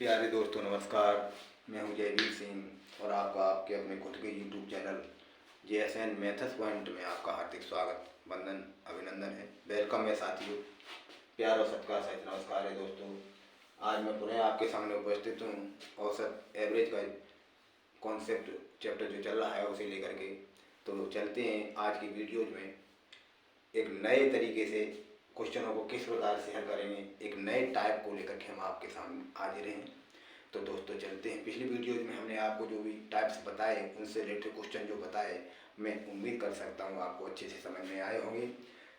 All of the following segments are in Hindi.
प्यारे दोस्तों नमस्कार। मैं हूं जयवीर सिंह और आपका आपके अपने खुद के YouTube channel JSN maths point में आपका हार्दिक स्वागत, वंदन, अभिनंदन है। वेलकम है साथियों, प्यार और सत्कार सहित नमस्कार है दोस्तों। आज मैं पुनः आपके सामने उपस्थित हूँ औसत एवरेज का कॉन्सेप्ट चैप्टर जो चल रहा है उसे लेकर के। तो चलते हैं आज की वीडियोज में, एक नए तरीके से क्वेश्चनों को किस प्रकार से हल करेंगे, एक नए टाइप को लेकर के हम आपके सामने हाजिर हैं। तो दोस्तों चलते हैं। पिछली वीडियोज में हमने आपको जो भी टाइप्स बताए उनसे रिलेटेड क्वेश्चन जो बताए, मैं उम्मीद कर सकता हूँ आपको अच्छे से समझ में आए होंगे।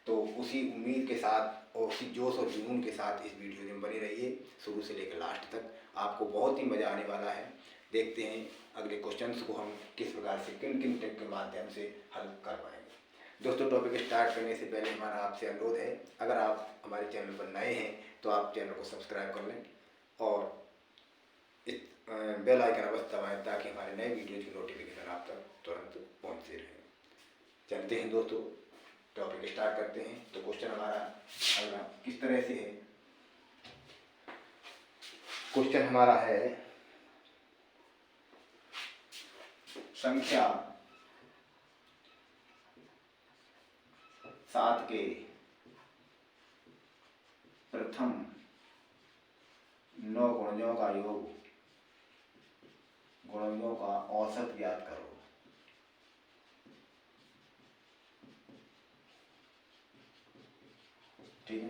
तो उसी उम्मीद के साथ और उसी जोश और जुनून के साथ इस वीडियो में बने रहिए शुरू से लेकर लास्ट तक। आपको बहुत ही मज़ा आने वाला है। देखते हैं अगले क्वेश्चंस को हम किस प्रकार से किन किन टिप के माध्यम से हल कर पाएंगे। दोस्तों टॉपिक स्टार्ट करने से पहले हमारा आपसे अनुरोध है, अगर आप हमारे चैनल पर नए हैं तो आप चैनल को सब्सक्राइब कर लें और इस बेल आइकन अवश्य दबाएं ताकि हमारे नए वीडियो की नोटिफिकेशन आप तक तुरंत पहुंचती रहे। चलते हैं दोस्तों, टॉपिक स्टार्ट करते हैं। तो क्वेश्चन हमारा अगला किस तरह से है। क्वेश्चन हमारा है संख्या 7 के प्रथम 9 गुणजों का योग, गुणजों का औसत ज्ञात करो। ठीक है,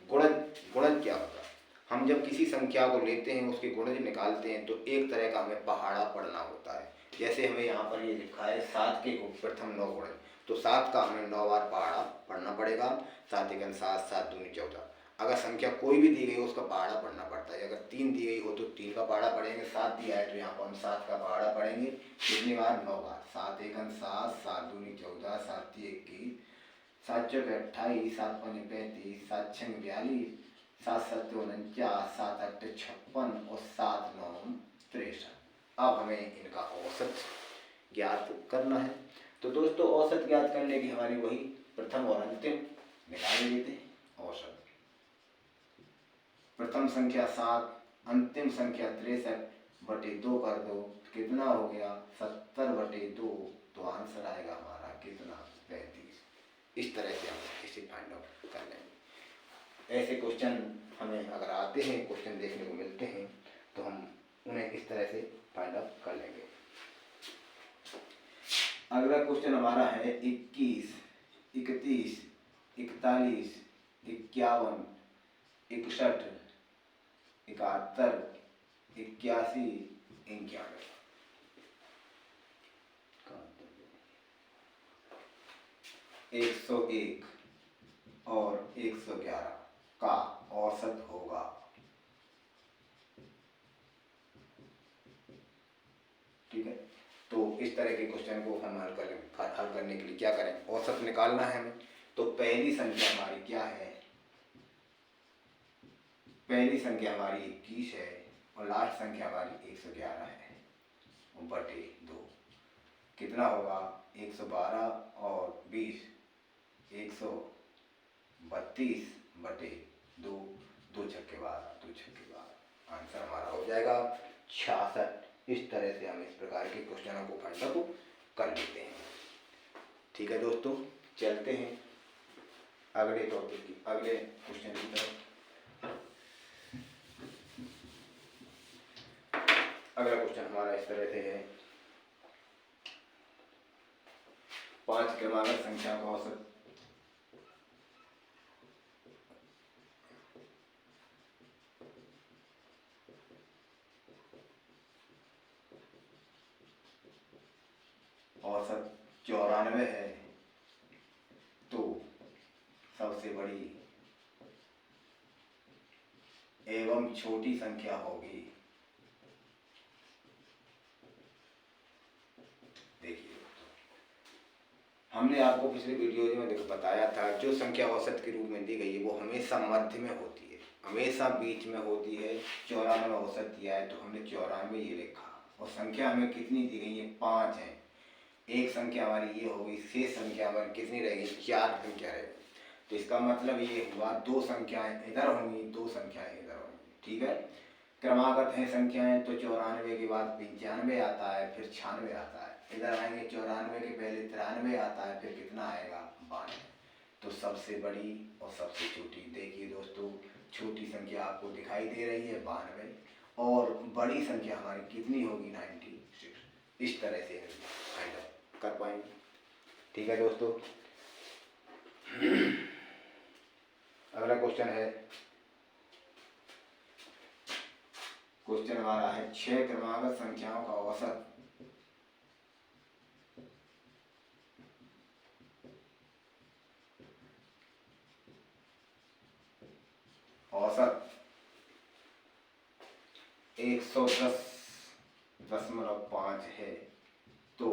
गुणज गुणज क्या होता है? हम जब किसी संख्या को लेते हैं उसके गुणज निकालते हैं तो एक तरह का हमें पहाड़ा पढ़ना होता है। जैसे हमें यहाँ पर ये लिखा है 7 के प्रथम 9 गुणज, तो 7 का हमें 9 बार पहाड़ा पढ़ना पड़ेगा। 7 एकम 7, 7 दूनी 14। अगर संख्या कोई भी दी गई हो उसका पहाड़ा पढ़ना पड़ता है। अगर 3 दी गई हो तो 3 का पहाड़ा पढ़ेंगे, 7 दिया है तो यहाँ पर हम 7 का पहाड़ा पढ़ेंगे। कितनी बार? 9 बार। 7 एकम 7, 7 दूनी 14, 7 तिये 21, 7 चौके 28, 7 पंजे 35, 7 छंग 42, 7 सत्ते 49, 7 अट्ठे 56 और 7 नौ 63। अब हमें इनका औसत ज्ञात करना है। तो दोस्तों औसत ज्ञात करने की हमारी वही प्रथम और अंतिम निकाल लेते हैं। औसत प्रथम संख्या 7, अंतिम संख्या 63/2 कर दो, कितना हो गया? 70/2। तो आंसर आएगा हमारा कितना? 35। इस तरह से हम इसे फाइंड आउट कर लेंगे। ऐसे क्वेश्चन हमें अगर आते हैं, क्वेश्चन देखने को मिलते हैं तो हम उन्हें इस तरह से फाइंड आउट कर लेंगे। अगला क्वेश्चन हमारा है 21, 31, 41, 51, 61, 71, 81, 91। 101 और 111 का औसत होगा। ठीक है, तो इस तरह के क्वेश्चन को हम हल करने के लिए क्या करें? औसत निकालना है हमें। तो पहली संख्या हमारी क्या है? पहली संख्या हमारी 21 है और लास्ट संख्या हमारी 111 है बटे 2। कितना होगा? 112 और 20, 132/2, 2 छक्के 12, 2 छक्के 12। आंसर हमारा हो जाएगा 66। इस तरह से हम इस प्रकार के क्वेश्चनों को फाइंड आउट कर लेते हैं। ठीक है दोस्तों, चलते हैं अगले टॉपिक की, अगले क्वेश्चन की तरफ। अगला क्वेश्चन हमारा इस तरह से है 5 क्रमागत संख्या का औसत। औसत 94 है तो सबसे बड़ी एवं छोटी संख्या होगी। देखिए हमने आपको पिछले वीडियो में बताया था जो संख्या औसत के रूप में दी गई है वो हमेशा मध्य में होती है, हमेशा बीच में होती है। 94 औसत दिया है तो हमने 94 ये लिखा और संख्या हमें कितनी दी गई है? 5 है। एक संख्या हमारी ये हो गई, शेष संख्या हमारी कितनी रहेगी? 4 संख्या रहेगी। तो इसका मतलब ये हुआ 2 संख्याएं इधर होंगी, 2 संख्याएं इधर होंगी। ठीक है, क्रमागत हैं संख्याएं तो 94 के बाद 95 आता है, फिर 96 आता है। इधर आएंगे 94 के पहले 93 आता है, फिर कितना आएगा 92। तो सबसे बड़ी और सबसे छोटी, देखिए दोस्तों छोटी संख्या आपको दिखाई दे रही है 92 और बड़ी संख्या हमारी कितनी होगी 96। इस तरह से फाइंड आउट कर पाएंगे। ठीक है दोस्तों, अगला क्वेश्चन है, क्वेश्चन हमारा है 6 क्रमागत संख्याओं का औसत औसत 110.5 है तो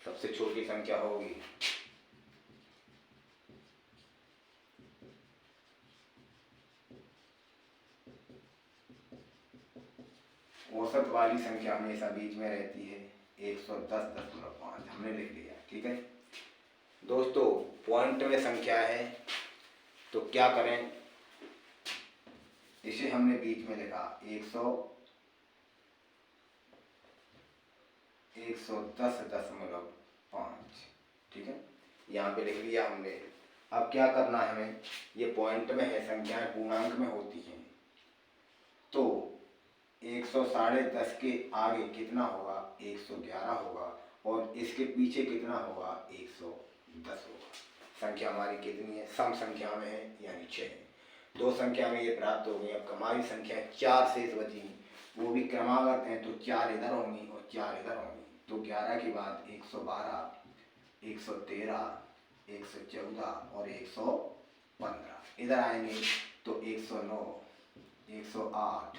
सबसे छोटी संख्या होगी औसत वाली संख्या हमेशा बीच में रहती है 110.5 हमने लिख लिया। ठीक है दोस्तों, पॉइंट में संख्या है तो क्या करें, इसे हमने बीच में लिखा 110.5। ठीक है, यहाँ पे लिख लिया हमने। अब क्या करना है हमें, ये पॉइंट में है, संख्याएं पूर्णांक में होती हैं तो 110.5 के आगे कितना होगा 111 होगा और इसके पीछे कितना होगा 110 होगा। संख्या हमारी कितनी है, सम संख्या में है यानी 6 है। दो संख्या में ये प्राप्त हो गई। अब हमारी संख्या 4 शेष बची, वो भी क्रमागत हैं तो 4 इधर होंगी और 4 इधर होंगी। तो 11 के बाद 112, 113, 114 और 115 इधर आएंगे तो 109, 108,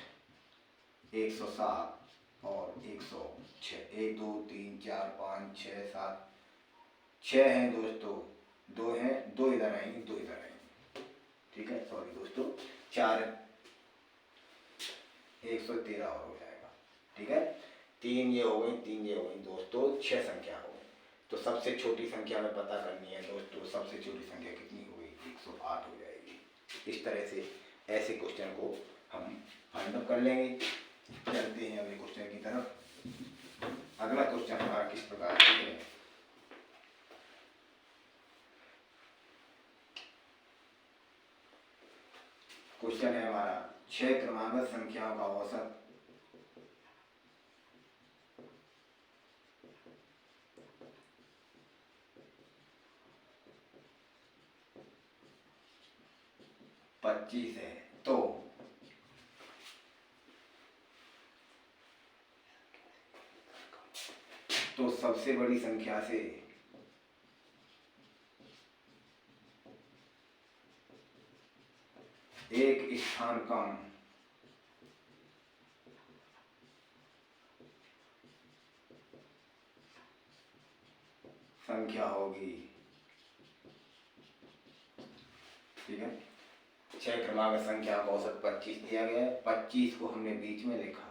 107 और 106। 1 2 3 4 5 6 7 6 हैं दोस्तों, 2 हैं, 2 इधर आएंगे, 2 इधर आएंगे। ठीक है, सॉरी दोस्तों, 4 113 और हो जाएगा। ठीक है, 3 ये हो गई, 3 ये हो गई दोस्तों, 6 संख्या हो गई। तो सबसे छोटी संख्या में पता करनी है दोस्तों, सबसे छोटी संख्या कितनी हो गई 108 हो जाएगी। इस तरह से ऐसे क्वेश्चन को हम फाइंड आउट कर लेंगे। चलते हैं अगले क्वेश्चन की तरफ। अगला क्वेश्चन हमारा किस प्रकार से है, क्वेश्चन है हमारा 6 क्रमागत संख्याओं का औसत पच्चीस है तो सबसे बड़ी संख्या से एक स्थान कम संख्या होगी। ठीक है, 6 क्रमागत संख्या का औसत 25 दिया गया है, 25 को हमने बीच में लिखा।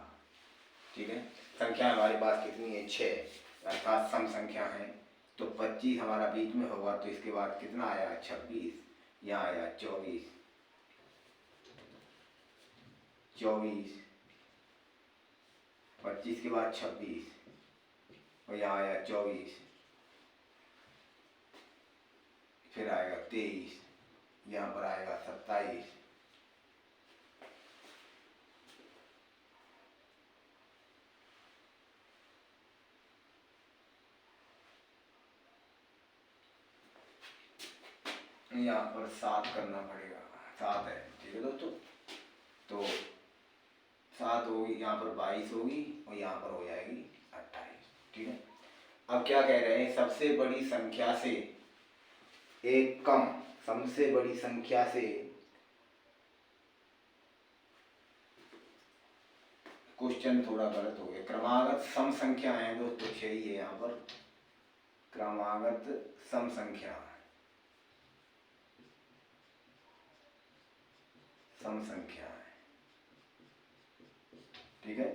ठीक है, संख्या हमारे पास कितनी है 6, अर्थात सम संख्या है तो 25 हमारा बीच में होगा। तो इसके बाद कितना आया 26, यहाँ आया 24, 25 के बाद 26 और यहाँ आया 24, फिर आएगा 23, यहाँ पर आएगा 27, यहाँ पर 7 करना पड़ेगा, 7 है। ठीक है दोस्तों, तो 7 होगी, यहाँ पर 22 होगी और यहाँ पर हो जाएगी 28। ठीक है, अब क्या कह रहे हैं, सबसे बड़ी संख्या से एक कम, सबसे बड़ी संख्या से क्वेश्चन थोड़ा गलत हो गया। क्रमागत सम संख्या है दोस्तों, 6 ही है यहाँ पर, क्रमागत सम संख्या, सम संख्या है। ठीक है,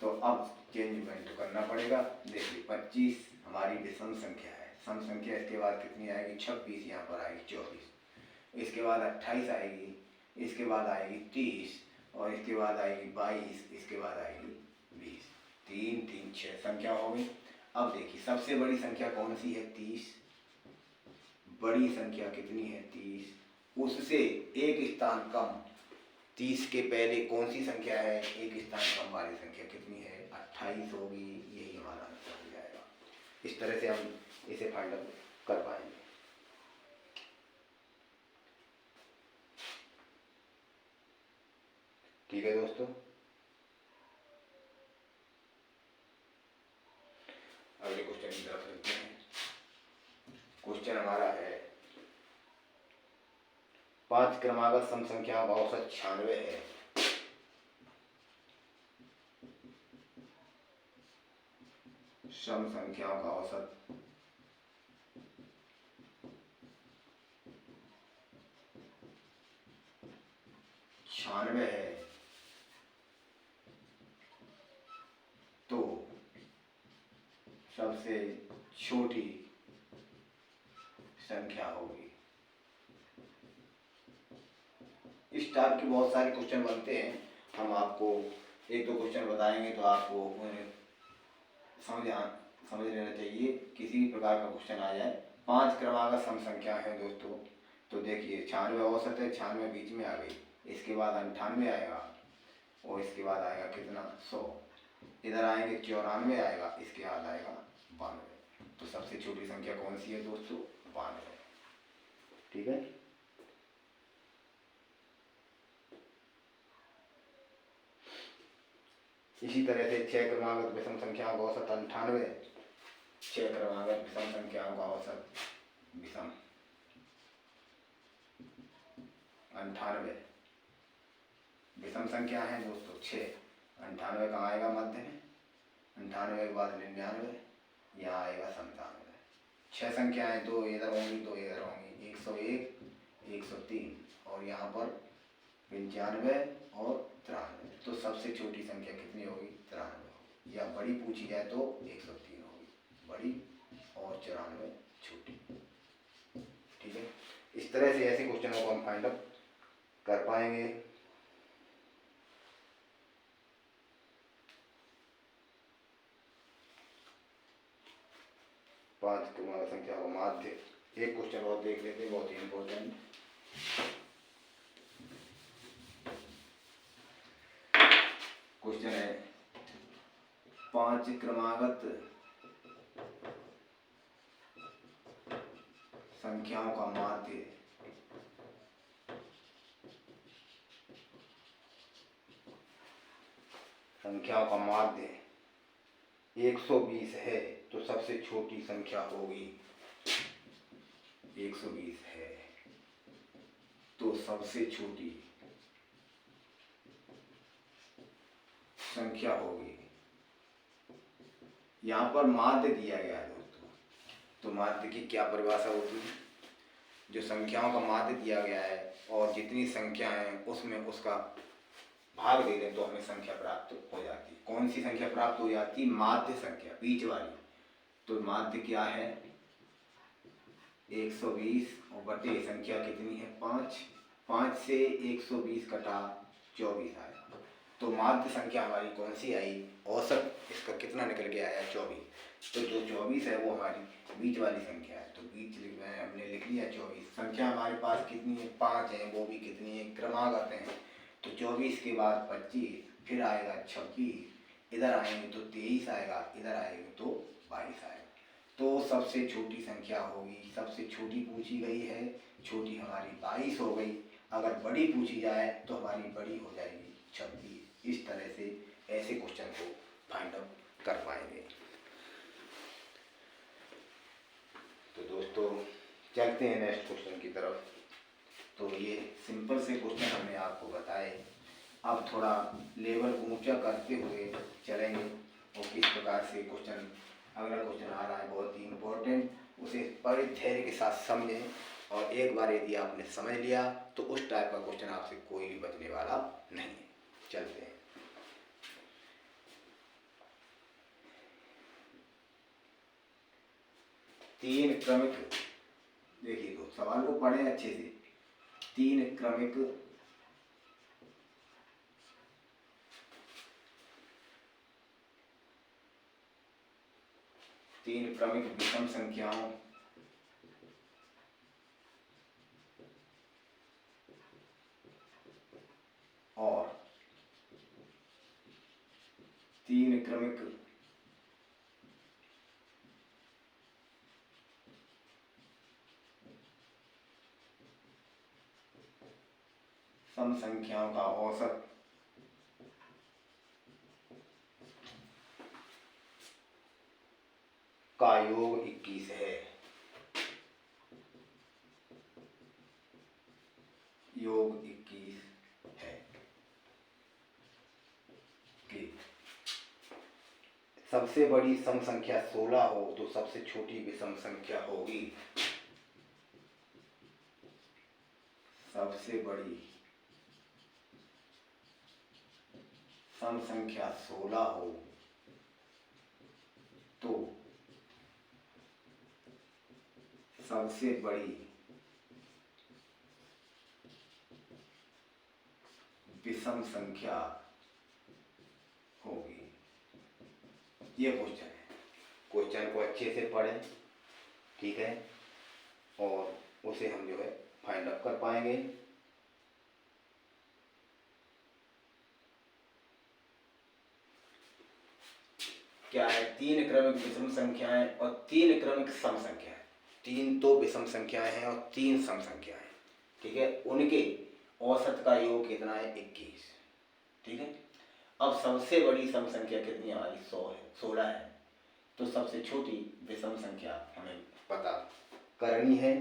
तो अब चेंजमेंट करना पड़ेगा। देखिए 25 हमारी विषम संख्या है, सम संख्या, इसके बाद कितनी आएगी 26, यहाँ पर आएगी 24, इसके बाद 28 आएगी, इसके बाद आएगी 30 और इसके बाद आएगी 22, इसके बाद आएगी 20। 3 3 6 संख्या हो गई। अब देखिए सबसे बड़ी संख्या कौन सी है? 30। बड़ी संख्या कितनी है? 30। उससे एक स्थान कम, 30 के पहले कौन सी संख्या है? एक स्थान कम वाली संख्या कितनी है? 28 होगी। यही हमारा आंसर हो जाएगा। इस तरह से हम इसे फाइंड आउट कर पाएंगे। ठीक है दोस्तों, अगले क्वेश्चन की तरफ चलते हैं। क्वेश्चन हमारा है 5 क्रमागत सम संख्याओं का औसत 96 है। सम संख्याओं का औसत 96 है, तो सबसे छोटी संख्या होगी। इस टाइप के बहुत सारे क्वेश्चन बनते हैं। हम आपको एक दो क्वेश्चन बताएंगे तो आपको उन्हें समझ लेना चाहिए। किसी भी प्रकार का क्वेश्चन आ जाए, 5 क्रमागत सम संख्या है दोस्तों। तो देखिए 96 औसत है, 96 बीच में आ गई, इसके बाद 98 आएगा और इसके बाद आएगा कितना? 100। इधर आएंगे 94 आएगा, इसके बाद आएगा 92। तो सबसे छोटी संख्या कौन सी है दोस्तों? 92। ठीक है। इसी तरह से 6 क्रमागत विषम संख्याओं का औसत 98। 6 क्रमागत विषम संख्याओं का औसत विषम 98। विषम संख्या है दोस्तों 6। 98 कहाँ आएगा? मध्य में। 98 के बाद 99, यहाँ आएगा 97। 6 संख्याएं, दो इधर होंगी, दो इधर होंगी, 101, 103 और यहाँ पर 95 और 93। तो सबसे छोटी संख्या कितनी होगी? 93 होगी। या बड़ी पूछी जाए तो 103 होगी, बड़ी और 94 छोटी। ठीक है। इस तरह से ऐसे क्वेश्चनों को हम फाइंड आउट कर पाएंगे। पांच क्रमागत संख्या का माध्य। एक क्वेश्चन और देख लेते हैं, बहुत ही इंपॉर्टेंट। क्वेश्चन है 5 क्रमागत संख्याओं का माध्य संख्याओं का माध्य 120 है, तो सबसे छोटी संख्या होगी 120 है, तो सबसे छोटी संख्या होगी। यहाँ पर माध्य दिया गया है दोस्तों, तो माध्य की क्या परिभाषा होती है? जो संख्याओं का माध्य दिया गया है और जितनी संख्या है उसमें उसका भाग दे दें तो हमें संख्या प्राप्त हो जाती है। कौन सी संख्या प्राप्त हो जाती? माध्य संख्या, बीच वाली। तो माध्य क्या है? 120 और बटे संख्या कितनी है? 5। 5 से 120 कटा 24 आया, तो माध्य संख्या हमारी कौन सी आई? औसत इसका कितना निकल के आया? 24। तो जो 24 है वो हमारी बीच वाली संख्या है, तो बीच हमने लिख लिया 24। संख्या हमारे पास कितनी है? 5 है, वो भी कितनी है? क्रमागत है। तो 24 के बाद 25, फिर आएगा 26, इधर आएंगे तो 23 आएगा, इधर आएंगे तो 22 आएगा। तो सबसे छोटी संख्या होगी, सबसे छोटी पूछी गई है, छोटी हमारी 22 हो गई। अगर बड़ी पूछी जाए तो हमारी बड़ी हो जाएगी 26। इस तरह से ऐसे क्वेश्चन को फाइंड आउट कर पाएंगे। तो दोस्तों चलते हैं नेक्स्ट क्वेश्चन की तरफ। तो ये सिंपल से क्वेश्चन हमने आपको बताए। अब थोड़ा लेवल ऊंचा करते हुए चलेंगे और किस प्रकार से क्वेश्चन, अगला क्वेश्चन आ रहा है बहुत ही इम्पोर्टेंट, उसे बड़े धैर्य के साथ समझें। और एक बार यदि आपने समझ लिया तो उस टाइप का क्वेश्चन आपसे कोई भी बचने वाला नहीं है। चलते हैं। तीन क्रमिक, देखिए तो सवाल को पढ़ें अच्छे से। 3 क्रमिक तीन क्रमिक विषम संख्याओं और तीन क्रमिक सम संख्याओं का औसत का योग 21 है। योग 21 है कि सबसे बड़ी सम संख्या 16 हो तो सबसे छोटी विषम संख्या होगी। सबसे बड़ी सम संख्या 16 हो तो सबसे बड़ी विषम संख्या होगी। ये क्वेश्चन है। क्वेश्चन को अच्छे से पढ़ें, ठीक है, और उसे हम जो है फाइंड अप कर पाएंगे। क्या है? तीन क्रमिक विषम संख्याएं और तीन क्रमिक सम संख्याएं। तीन तो विषम संख्याएं हैं और तीन सम संख्याएं, ठीक है। उनके औसत का योग कितना है? 21, ठीक है। अब सबसे बड़ी सम संख्या कितनी है हमारी? 100 है, 16 है। तो सबसे छोटी विषम संख्या हमें पता करनी है।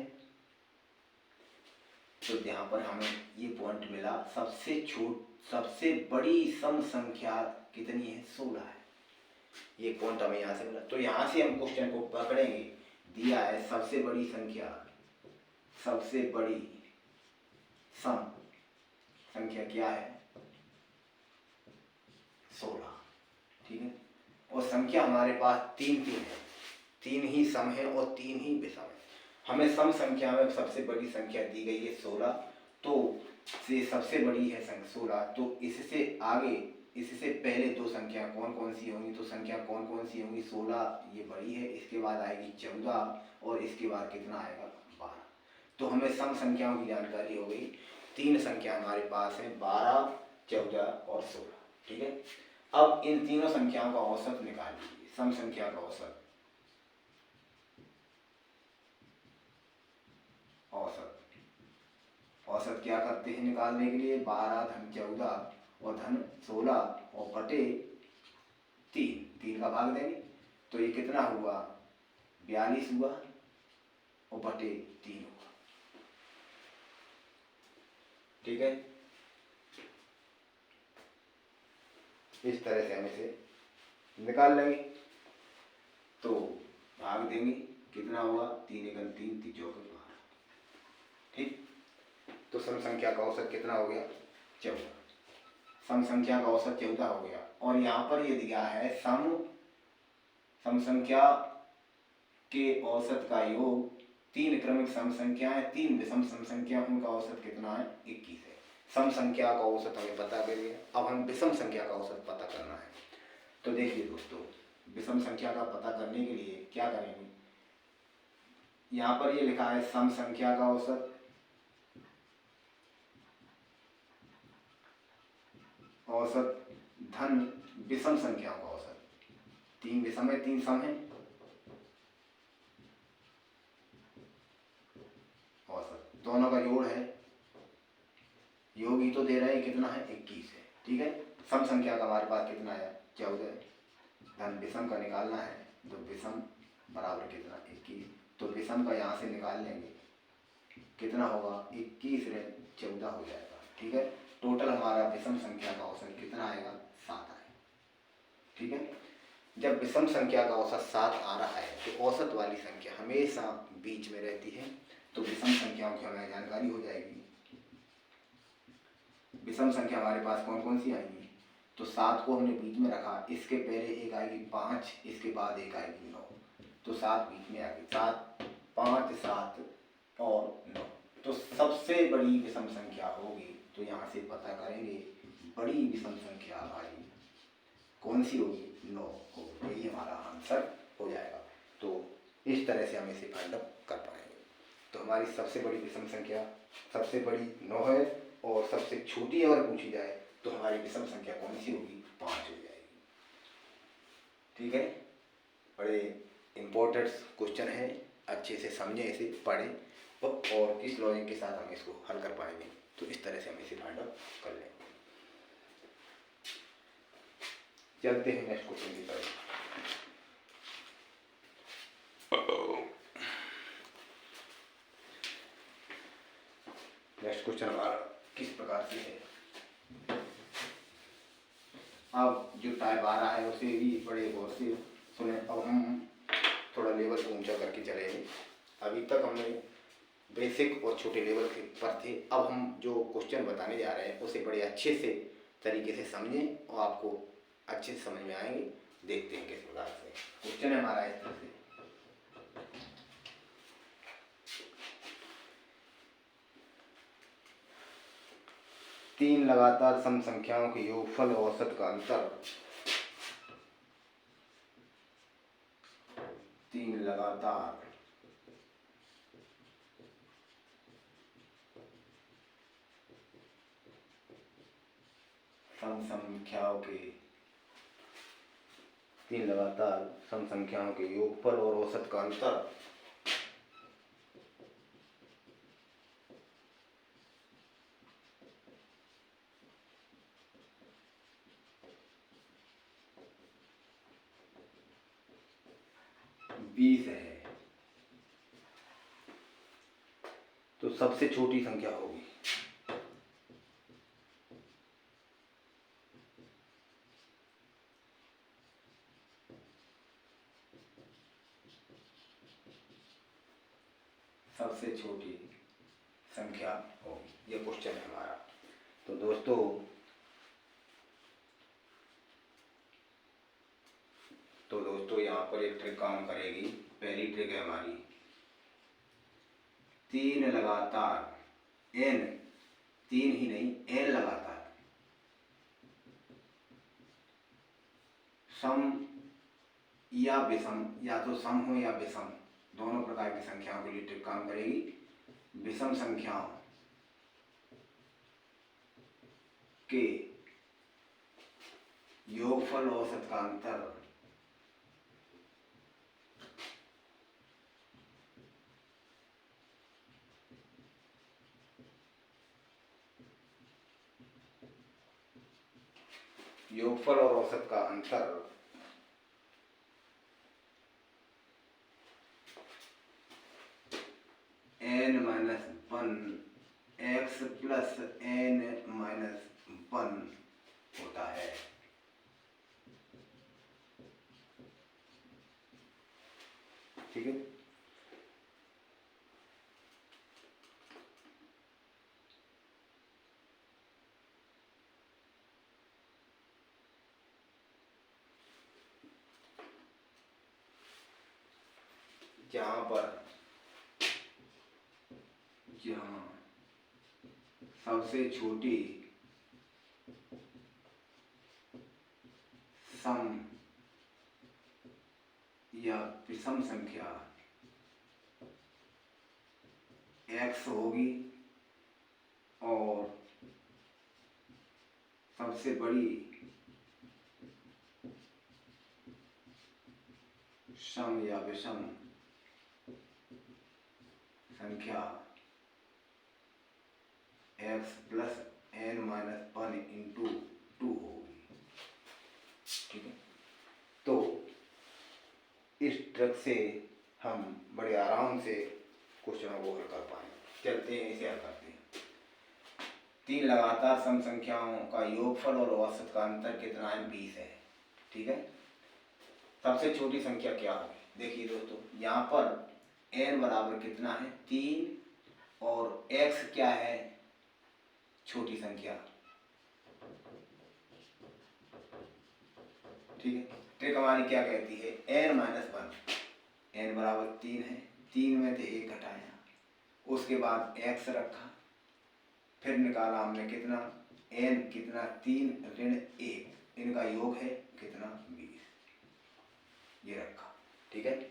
तो यहाँ पर हमें ये पॉइंट मिला, सबसे बड़ी सम संख्या कितनी है? 16 है। ये पॉइंट हमें यहाँ से मिला। तो यहाँ से हम क्वेश्चन को पकड़ेंगे। दिया है सबसे बड़ी संख्या, सबसे बड़ी सम संख्या क्या है? 16, ठीक है। और संख्या हमारे पास तीन है, तीन ही सम है और तीन ही विषम है। हमें सम संख्या में सबसे बड़ी संख्या दी गई है 16, तो से सबसे बड़ी है संख्या 16। तो इससे आगे, इससे पहले दो संख्या कौन कौन सी होंगी? तो संख्या कौन कौन सी होंगी? 16 ये बड़ी है, इसके बाद आएगी 14 और इसके बाद कितना आएगा? 12। तो हमें सम संख्याओं की जानकारी हो गई। तीन संख्या हमारे पास है, 12, 14 और 16, ठीक है। अब इन तीनों संख्याओं का औसत निकाल लीजिए। सम संख्या का औसत, औसत क्या करते हैं निकालने के लिए? 12 धन 14 और धन 16 और बटे 3 का भाग देंगे। तो ये कितना हुआ? 42 हुआ और बटे 3 हुआ, ठीक है। इस तरह से हम इसे निकाल लेंगे। तो भाग देंगे, कितना हुआ? 3 एकम 3, 3 चौके 12, ठीक। तो सम संख्या का औसत कितना हो गया? 14। सम संख्या का औसत 14 हो गया। और यहाँ पर ये दिया है सम संख्या के औसत का योग, तीन क्रमिक सम संख्या है, तीन विषम सम संख्या, उनका औसत कितना है? 21 है। सम संख्या का औसत हमें पता कर लिया। अब हम विषम संख्या का औसत पता करना है। तो देखिए दोस्तों, विषम संख्या का पता करने के लिए क्या करेंगे? यहाँ पर ये लिखा है सम संख्या का औसत, औसत धन विषम संख्याओं का औसत। तीन विषम है, तीन सम है, औसत दोनों का जोड़ है। योग ही तो दे रहे हैं, कितना है? 21 है, ठीक है। सम संख्या का हमारे पास कितना है? 14। धन विषम का निकालना है, तो विषम बराबर कितना? 21। तो विषम का यहाँ से निकाल लेंगे, कितना होगा? 21 रे 14 हो जाएगा, ठीक है। टोटल हमारा विषम संख्या का औसत कितना आएगा? 7 आएगा, ठीक है। जब विषम संख्या का औसत 7 आ रहा है तो औसत वाली संख्या हमेशा बीच में रहती है। तो विषम संख्याओं की हमें जानकारी हो जाएगी। विषम संख्या हमारे पास कौन कौन सी आएंगी? तो 7 को हमने बीच में रखा, इसके पहले एक आएगी 5, इसके बाद एक आएगी 9, तो 7 बीच में आएगी। 7, 5, 7 और 9। तो सबसे बड़ी विषम संख्या होगी। तो यहाँ से पता करेंगे बड़ी विषम संख्या हमारी कौन सी होगी? 9 होगी। यही हमारा आंसर हो जाएगा। तो इस तरह से हम इसे फाइंड आउट कर पाएंगे। तो हमारी सबसे बड़ी विषम संख्या, सबसे बड़ी 9 है और सबसे छोटी अगर पूछी जाए तो हमारी विषम संख्या कौन सी होगी? 5 हो जाएगी। ठीक है, बड़े इम्पोर्टेंट क्वेश्चन है, अच्छे से समझें, इसे पढ़ें और किस लॉजिक के साथ हम इसको हल कर पाएंगे। तो इस तरह से हम इसे फाइंड आउट कर लेंगे। चलते हैं नेक्स्ट क्वेश्चन की तरफ। नेक्स्ट क्वेश्चन हमारा किस प्रकार से है? अब जो टाइप आ रहा है उसे भी बड़े गौर से सुने। अब हम थोड़ा लेवल को ऊंचा करके चलेंगे। अभी तक हमने बेसिक और छोटे लेवल के पर थे। अब हम जो क्वेश्चन बताने जा रहे हैं उसे बड़े अच्छे से तरीके से समझें और आपको अच्छे से समझ में आएंगे। देखते हैं किस प्रकार से क्वेश्चन है हमारा। इस तरह से 3 लगातार सम संख्याओं के योगफल और औसत का अंतर। 3 लगातार सम संख्याओं के 3 लगातार सम संख्याओं के योगफल और औसत का अंतर 20 है। तो सबसे छोटी संख्या होगी सबसे छोटी संख्या होगी। ये क्वेश्चन है हमारा। तो दोस्तों यहाँ पर एक ट्रिक काम करेगी। पहली ट्रिक है हमारी 3 लगातार n, 3 ही नहीं n लगातार सम या विषम, या तो सम हो या विषम, दोनों प्रकार की संख्याओं के लिए ट्रिक काम करेगी। विषम संख्याओं के योगफल औसत का अंतर योगफल और औसत का अंतर n-1 x प्लस n-1 होता है। ठीक है, जहाँ सबसे छोटी सम या विषम संख्या x होगी और सबसे बड़ी सम या विषम संख्या x प्लस n-1 इंटू 2 होगी। ठीक है, तो इस ट्रिक से हम बड़े आराम से क्वेश्चनों को हल कर पाएंगे। चलते हैं, इसे हल करते हैं। 3 लगातार सम संख्याओं का योगफल और औसत का अंतर कितना है? 20 है। ठीक है, सबसे छोटी संख्या क्या होगी? देखिए दोस्तों, यहाँ पर n बराबर कितना है? 3 और x क्या है? छोटी संख्या। ठीक है, ट्रिक हमारी क्या कहती है? n-1, n बराबर 3 है, 3 में से 1 घटाया, उसके बाद x रखा, फिर निकाला हमने कितना? n कितना? 3 ऋण 1, इनका योग है कितना? 20, ये रखा। ठीक है,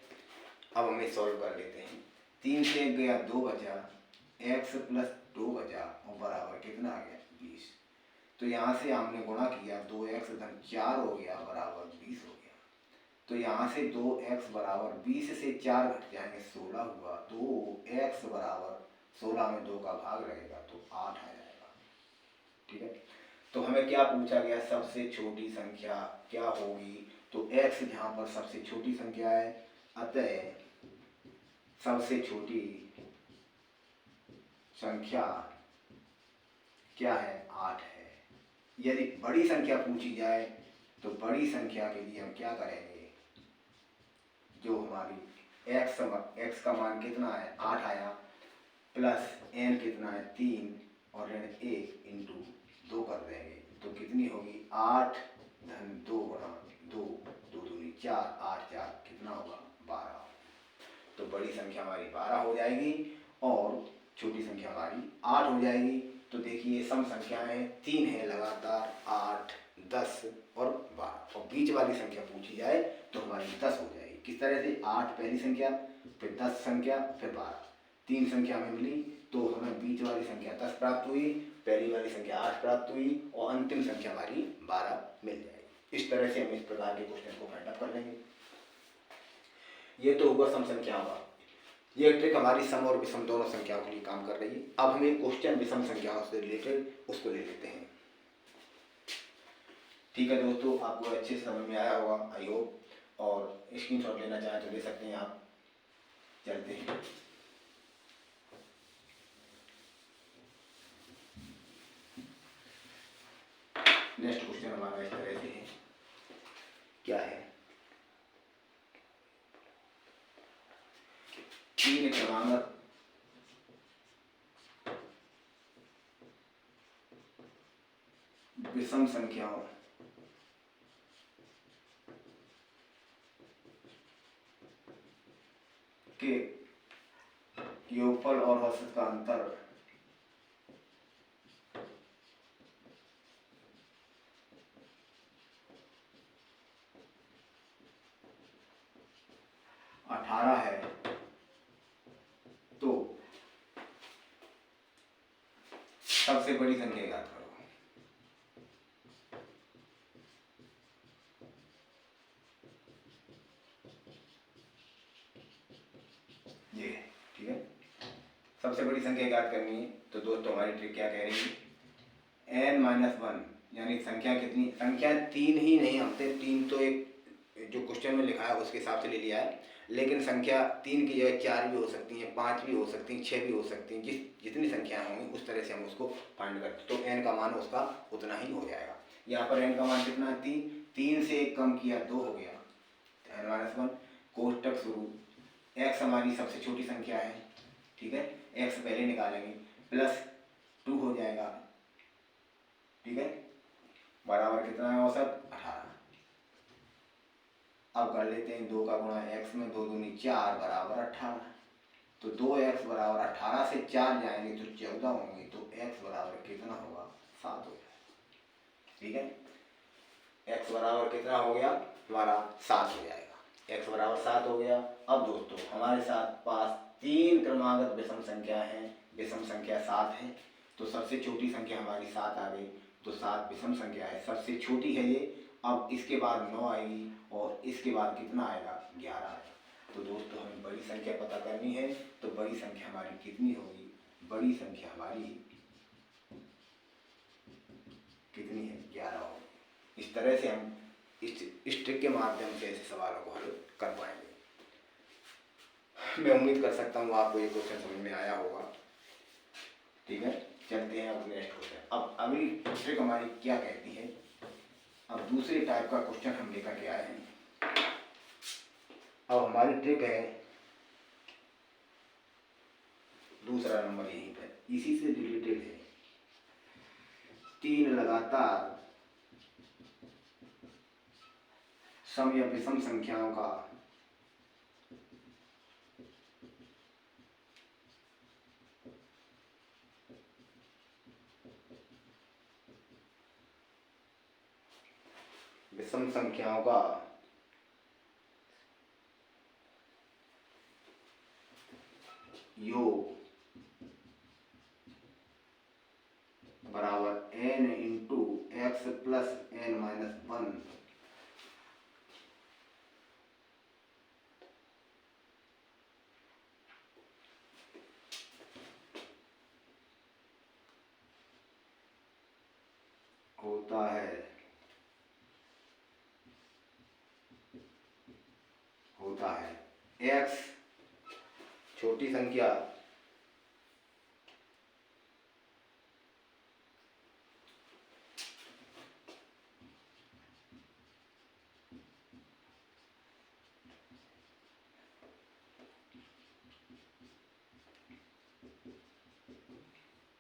अब हम इसे सॉल्व कर लेते हैं। 3 से 1 गया 2 बचा, x प्लस 2 बचा और बराबर कितना आ गया 20। तो यहाँ से हमने गुणा किया, 2x धन 4 हो गया बराबर 20 हो गया। तो यहाँ से 2x बराबर 20 से 4 घट जाएंगे 16 हुआ, 2x बराबर 16 में 2 का भाग रहेगा तो 8 आ जाएगा। ठीक है, तो हमें क्या पूछा गया, सबसे छोटी संख्या क्या होगी। तो x यहाँ पर सबसे छोटी संख्या है, अतः सबसे छोटी संख्या क्या है 8 है। यदि बड़ी संख्या पूछी जाए तो बड़ी संख्या के लिए हम क्या करेंगे, जो हमारी x का मान कितना है 8 आया, प्लस n कितना है 3 और ऋण 1 इंटू 2 कर देंगे तो कितनी होगी 8 धन 2 गुणा 2, 2 दूनी 4, 8 4 कितना होगा 12। तो बड़ी संख्या हमारी 12 हो जाएगी और छोटी संख्या हमारी 8 हो जाएगी। तो देखिए सम संख्याएं हैं, 3 है लगातार, 8, 10 और 12, और बीच वाली संख्या पूछी जाए तो हमारी 10 हो जाएगी। किस तरह से, 8 पहली संख्या, फिर 10 संख्या, फिर 12, 3 संख्या हमें मिली तो हमें बीच वाली संख्या 10 प्राप्त हुई, पहली वाली संख्या 8 प्राप्त हुई और अंतिम संख्या हमारी 12 मिल जाएगी। इस तरह से हम इस प्रकार के क्वेश्चन को फाइंड आउट कर लेंगे। ये तो हुआ सम संख्याओं का। ये ट्रिक हमारी सम और विषम दोनों संख्याओं के लिए काम कर रही है। अब हम एक क्वेश्चन विषम संख्याओं से रिलेटेड उसको ले लेते हैं। ठीक है दोस्तों, आपको अच्छे से समझ में आया होगा आई होप, और स्क्रीनशॉट लेना चाहें तो ले सकते हैं आप। चलते हैं, नेक्स्ट क्वेश्चन हमारा इस तरह से है, क्या है, 3 क्रमांक विषम संख्याओं के योगफल और औसत का अंतर अठारह है तो सबसे बड़ी संख्या याद करो। ये ठीक है, सबसे बड़ी संख्या याद करनी है। तो दोस्तों हमारी ट्रिक क्या कह रही है, n-1 यानी संख्या कितनी, संख्या 3 ही नहीं, हमने 3 तो एक जो क्वेश्चन में लिखा है उसके हिसाब से ले लिया है, लेकिन संख्या 3 की जगह 4 भी हो सकती हैं, 5 भी हो सकती हैं, 6 भी हो सकती हैं, जितनी संख्याएं होंगी उस तरह से हम उसको फाइंड करते। तो n का मान उसका उतना ही हो जाएगा। यहाँ पर n का मान कितना है 3, 3 से 1 कम किया 2 हो गया, n-1 कोष्टक शुरू, x हमारी सबसे छोटी संख्या है, ठीक है, x पहले निकालेंगे, प्लस 2 हो जाएगा, ठीक है, बराबर कितना है औसत 18। अब कर लेते हैं 2 का गुणा x में, 2 दूनी 4 बराबर 18। तो 2x बराबर 18 से 4 जाएंगे तो 14 होंगे, तो x बराबर कितना होगा 7 हो जाएगा। ठीक है, x बराबर कितना हो गया हमारा 7 हो जाएगा, x बराबर 7 हो गया। अब दोस्तों हमारे साथ पास 3 क्रमागत विषम संख्या है, विषम संख्या 7 है, तो सबसे छोटी संख्या हमारी 7 आ गई, तो 7 विषम संख्या है, सबसे छोटी है ये। अब इसके बाद 9 आएगी और इसके बाद कितना आएगा 11 आएगा। तो दोस्तों हमें बड़ी संख्या पता करनी है, तो बड़ी संख्या हमारी कितनी होगी, बड़ी संख्या हमारी कितनी है 11 होगी। इस तरह से हम इस ट्रिक के माध्यम से ऐसे सवालों को हल कर पाएंगे। मैं उम्मीद कर सकता हूँ आपको ये क्वेश्चन समझ में आया होगा। ठीक है, चलते हैं अब नेक्स्ट क्वेश्चन। अब अगली ट्रिक हमारी क्या कहती है, अब दूसरे टाइप का क्वेश्चन हम लेकर के आए हैं। अब हमारी ट्रिक है दूसरा नंबर, यहीं पर इसी से रिलेटेड है, 3 लगातार सम या विषम संख्याओं का विषम संख्याओं का योग बराबर n into x plus n minus 1 होता है x छोटी संख्या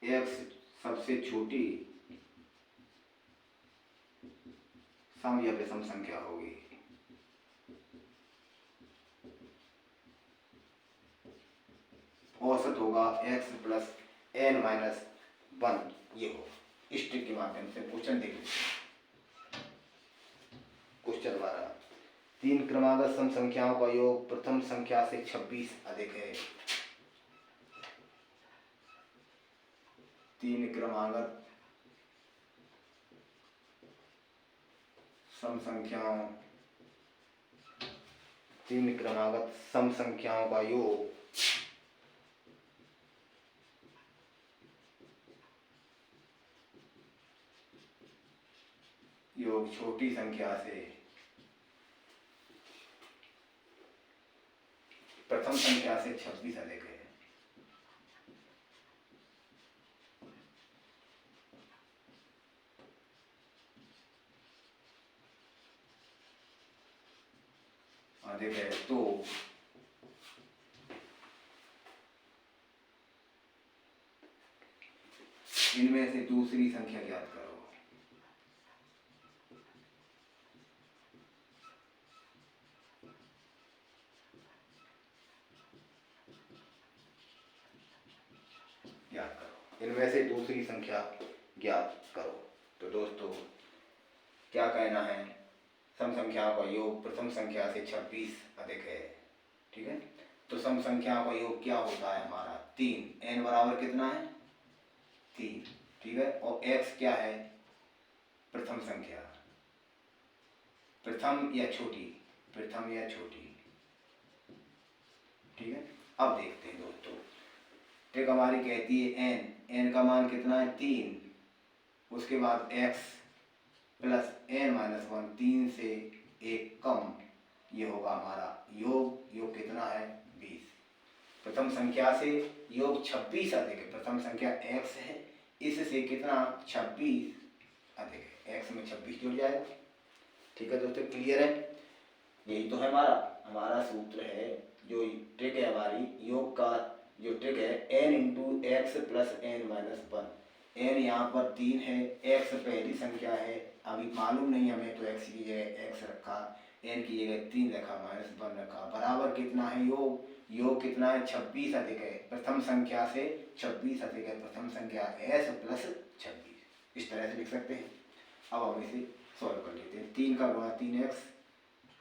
x सबसे छोटी सम या विषम संख्या होगी। औसत होगा x प्लस n माइनस 1। ये हो इस ट्रिक के माध्यम से क्वेश्चन देख लीजिए। क्वेश्चन हमारा 3 क्रमागत सम संख्याओं का योग प्रथम संख्या से 26 अधिक है। 3 क्रमागत सम संख्याओं 3 क्रमागत सम संख्याओं का योग छोटी संख्या से प्रथम संख्या से 26 अधिक है। अधिक है तो इनमें से दूसरी संख्या ज्ञात करो। इनमें से दूसरी संख्या ज्ञात करो। तो दोस्तों क्या कहना है, सम संख्याओं का योग प्रथम संख्या से 26 अधिक है। ठीक है, तो सम संख्याओं का योग क्या होता है हमारा 3। n बराबर कितना है 3। ठीक है, और x क्या है प्रथम संख्या, प्रथम या छोटी, प्रथम या छोटी। ठीक है, अब देखते हैं दोस्तों, ट्रिक हमारी कहती है n का मान कितना है 3, उसके बाद x प्लस n माइनस 1, 3 से 1 कम, ये होगा हमारा योग। योग कितना है 20। प्रथम संख्या से योग 26 अधिक है। प्रथम संख्या x है, इससे कितना 26 अधिक है, x में 26 जुड़ जाएगा। ठीक है दोस्तों, क्लियर है। यही तो है हमारा सूत्र है, जो ट्रिक है हमारी योग का जो ट्रिक है n into x plus n minus 1। n यहाँ पर 3 है, x पहली संख्या है, अभी मालूम नहीं हमें, तो x की जगह x रखा, n की जगह 3 रखा, माइनस 1 रखा, बराबर कितना है योग कितना है 26 अधिक है। प्रथम संख्या से 26 अधिक है, प्रथम संख्या s प्लस 26, इस तरह से लिख सकते हैं। अब हम इसे सॉल्व कर लेते हैं। 3 का गुणा 3x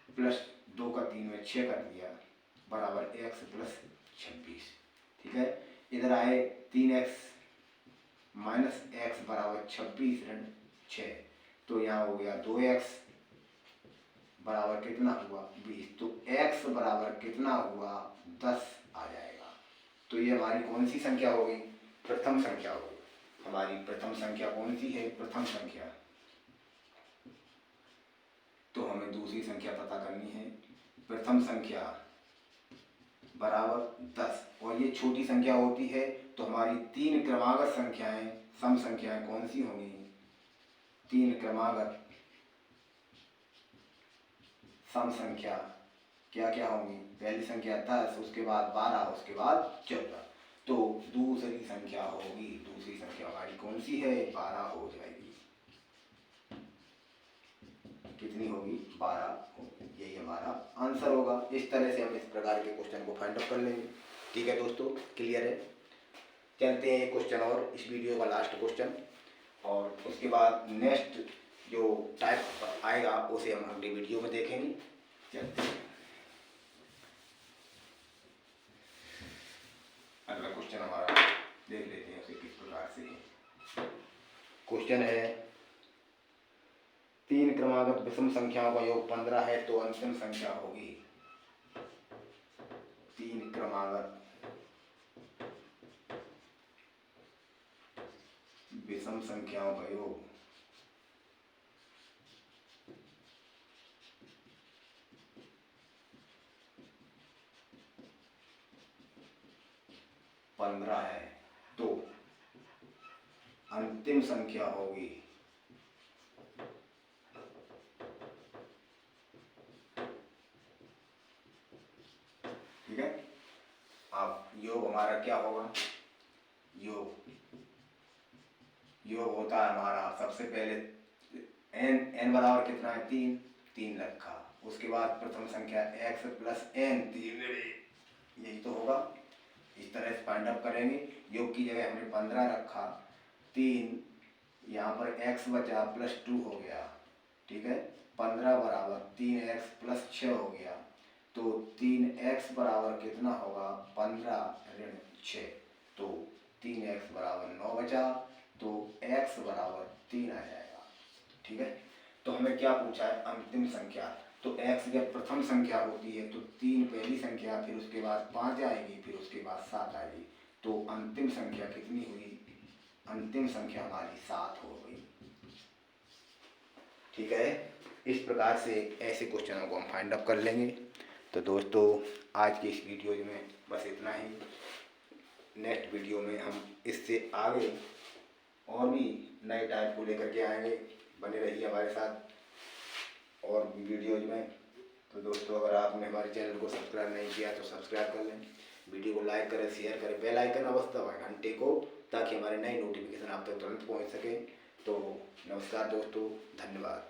प्लस 2 का 3 में 6 कर दिया, बराबर x प्लस 26। ठीक है, इधर आए 3x माइनस x बराबर 26 ऋण 6, तो यहाँ हो गया 2x बराबर कितना हुआ 20। तो x बराबर कितना हुआ 10 आ जाएगा। तो ये हमारी कौन सी संख्या होगी, प्रथम संख्या होगी। हमारी प्रथम संख्या कौन सी है, प्रथम संख्या। तो हमें दूसरी संख्या पता करनी है। प्रथम संख्या बराबर 10, और ये छोटी संख्या होती है, तो हमारी 3 क्रमागत संख्याएं सम संख्याएं कौन सी होंगी, 3 क्रमागत सम संख्या क्या क्या होंगी। पहली संख्या 10, उसके बाद 12, उसके बाद 14। तो दूसरी संख्या होगी, दूसरी संख्या हमारी कौन सी है 12 हो जाएगी। कितनी होगी 12 होगी, यही हमारा आंसर होगा। इस तरह से हम इस प्रकार के क्वेश्चन को फाइंड आउट कर लेंगे। ठीक है दोस्तों, क्लियर है। चलते हैं क्वेश्चन और इस वीडियो का लास्ट क्वेश्चन, और उसके बाद नेक्स्ट जो टाइप आएगा उसे हम अगली वीडियो में देखेंगे। चलते हैं। क्वेश्चन है 3 क्रमागत विषम संख्याओं का योग 15 है तो अंतिम संख्या होगी। 3 क्रमागत विषम संख्याओं का योग 15 है तो अंतिम संख्या होगी। ठीक है, अब योग हमारा क्या होगा? योग होता है हमारा सबसे पहले n बराबर कितना है? 3 रखा, उसके बाद प्रथम संख्या x प्लस n 3, यही तो होगा। इस तरह से फाइंड आउट करेंगे। योग की जगह हमने 15 रखा, 3 यहाँ पर x बचा प्लस 2 हो गया। ठीक है, 15 बराबर 3x प्लस 6 हो गया, तो 3x बराबर कितना होगा? 15 ऋण 6, तो 3x बराबर 9 बचा, तो x बराबर 3 आ जाएगा। ठीक है, तो हमें क्या पूछा है? अंतिम संख्या। तो x जब प्रथम संख्या होती है तो 3 पहली संख्या, फिर उसके बाद 5 आएगी, फिर उसके बाद 7 आएगी, तो अंतिम संख्या कितनी हुई? अंतिम संख्या हमारी 7 हो गई। ठीक है, इस प्रकार से ऐसे क्वेश्चनों को हम फाइंड अप कर लेंगे। तो दोस्तों, आज की इस वीडियो में बस इतना ही। नेक्स्ट वीडियो में हम इससे आगे और भी नए टाइप को लेकर के आएंगे। बने रहिए हमारे साथ और वीडियोज में। तो दोस्तों, अगर आपने हमारे चैनल को सब्सक्राइब नहीं किया तो सब्सक्राइब कर लें, वीडियो को लाइक करें, शेयर करें, बेल आइकन अवश्य दबाएं घंटे को, ताकि हमारे नए नोटिफिकेशन आप तक तुरंत पहुंच सके। तो नमस्कार दोस्तों, धन्यवाद।